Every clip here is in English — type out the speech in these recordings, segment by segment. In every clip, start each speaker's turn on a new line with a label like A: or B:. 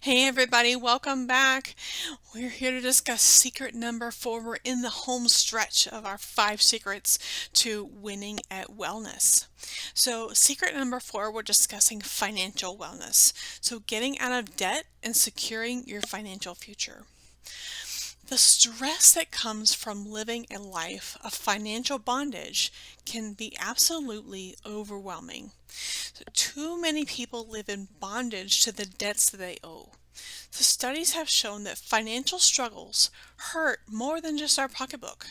A: Hey everybody, welcome back. We're here to discuss secret number 4. We're in the home stretch of our 5 secrets to winning at wellness. So, secret number 4, we're discussing financial wellness. So, getting out of debt and securing your financial future. The stress that comes from living a life of financial bondage can be absolutely overwhelming. So too many people live in bondage to the debts that they owe. The studies have shown that financial struggles hurt more than just our pocketbook.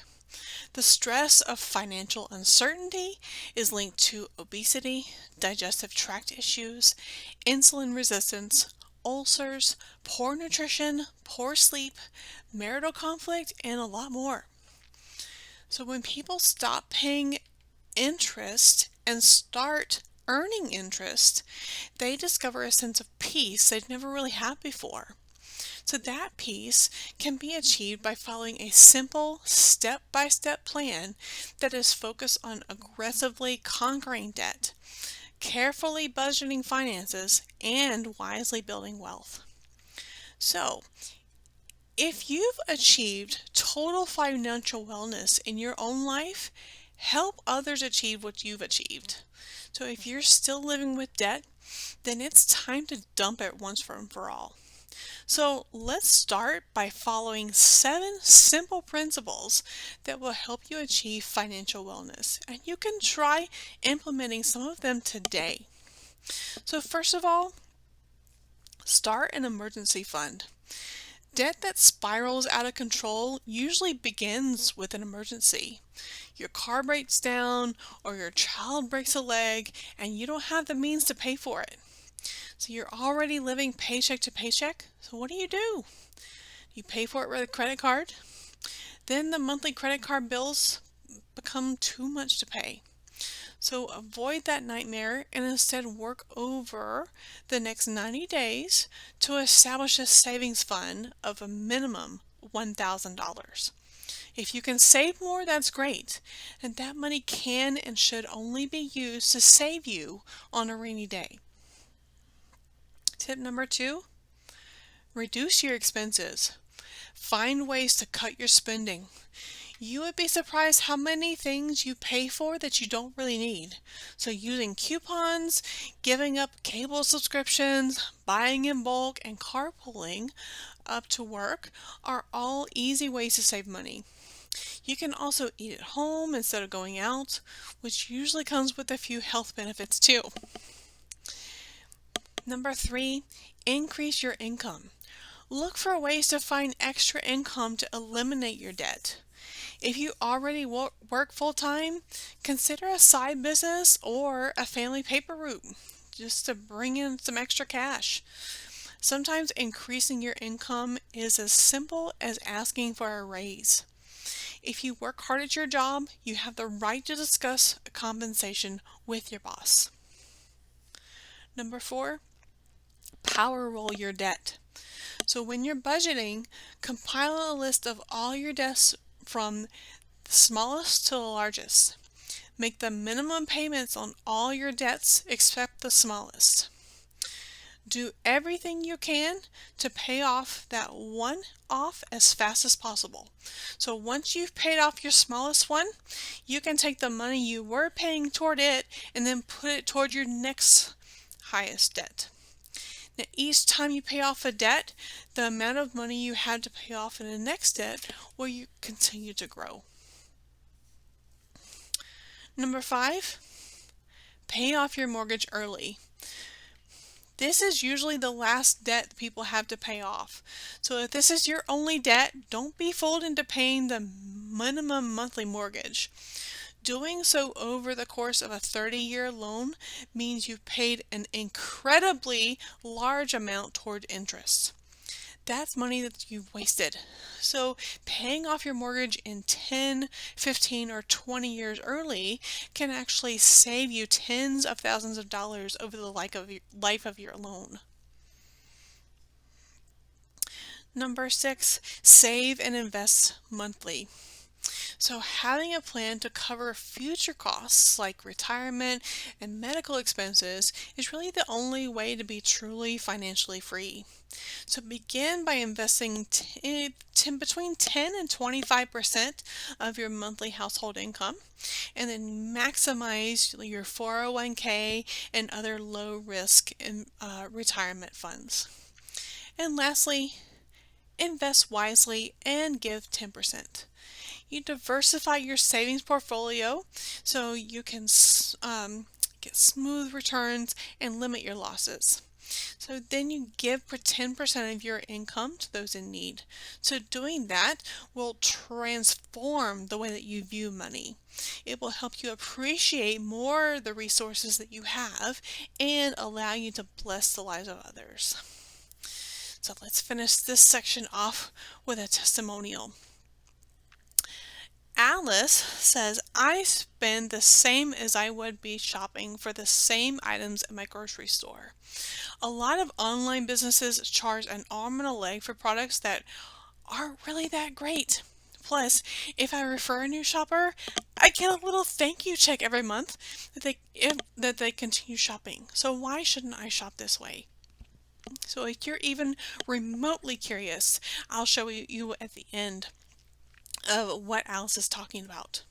A: The stress of financial uncertainty is linked to obesity, digestive tract issues, insulin resistance, ulcers, poor nutrition, poor sleep, marital conflict, and a lot more. So when people stop paying interest and start earning interest, they discover a sense of peace they'd never really had before. So that peace can be achieved by following a simple step-by-step plan that is focused on aggressively conquering debt, carefully budgeting finances, and wisely building wealth. So, if you've achieved total financial wellness in your own life, help others achieve what you've achieved. So if you're still living with debt, then it's time to dump it once and for all. So let's start by following 7 simple principles that will help you achieve financial wellness. And you can try implementing some of them today. So first of all, start an emergency fund. Debt that spirals out of control usually begins with an emergency. Your car breaks down or your child breaks a leg and you don't have the means to pay for it. So you're already living paycheck to paycheck. So what do? You pay for it with a credit card. Then the monthly credit card bills become too much to pay. So avoid that nightmare and instead work over the next 90 days to establish a savings fund of a minimum $1,000. If you can save more, that's great. And that money can and should only be used to save you on a rainy day. Tip number 2, reduce your expenses. Find ways to cut your spending. You would be surprised how many things you pay for that you don't really need. So using coupons, giving up cable subscriptions, buying in bulk, and carpooling up to work are all easy ways to save money. You can also eat at home instead of going out, which usually comes with a few health benefits too. Number 3, increase your income. Look for ways to find extra income to eliminate your debt. If you already work full-time, consider a side business or a family paper route just to bring in some extra cash. Sometimes increasing your income is as simple as asking for a raise. If you work hard at your job, you have the right to discuss compensation with your boss. Number 4, power roll your debt. So when you're budgeting, compile a list of all your debts from the smallest to the largest. Make the minimum payments on all your debts except the smallest. Do everything you can to pay off that one off as fast as possible. So once you've paid off your smallest one, you can take the money you were paying toward it and then put it toward your next highest debt. Now, each time you pay off a debt, the amount of money you have to pay off in the next debt will continue to grow. Number 5, pay off your mortgage early. This is usually the last debt people have to pay off. So if this is your only debt, don't be fooled into paying the minimum monthly mortgage. Doing so over the course of a 30-year loan means you've paid an incredibly large amount toward interest. That's money that you've wasted. So paying off your mortgage in 10, 15, or 20 years early can actually save you tens of thousands of dollars over the life of your loan. Number 6, save and invest monthly. So having a plan to cover future costs like retirement and medical expenses is really the only way to be truly financially free. So begin by investing between 10 and 25% of your monthly household income, and then maximize your 401k and other low risk retirement funds. And lastly, invest wisely and give 10%. You diversify your savings portfolio so you can get smooth returns and limit your losses. So then you give 10% of your income to those in need. So doing that will transform the way that you view money. It will help you appreciate more the resources that you have and allow you to bless the lives of others. So let's finish this section off with a testimonial. Alice says, I spend the same as I would be shopping for the same items at my grocery store. A lot of online businesses charge an arm and a leg for products that aren't really that great. Plus, if I refer a new shopper, I get a little thank you check every month that they continue shopping. So why shouldn't I shop this way? So if you're even remotely curious, I'll show you at the end of what Alice is talking about.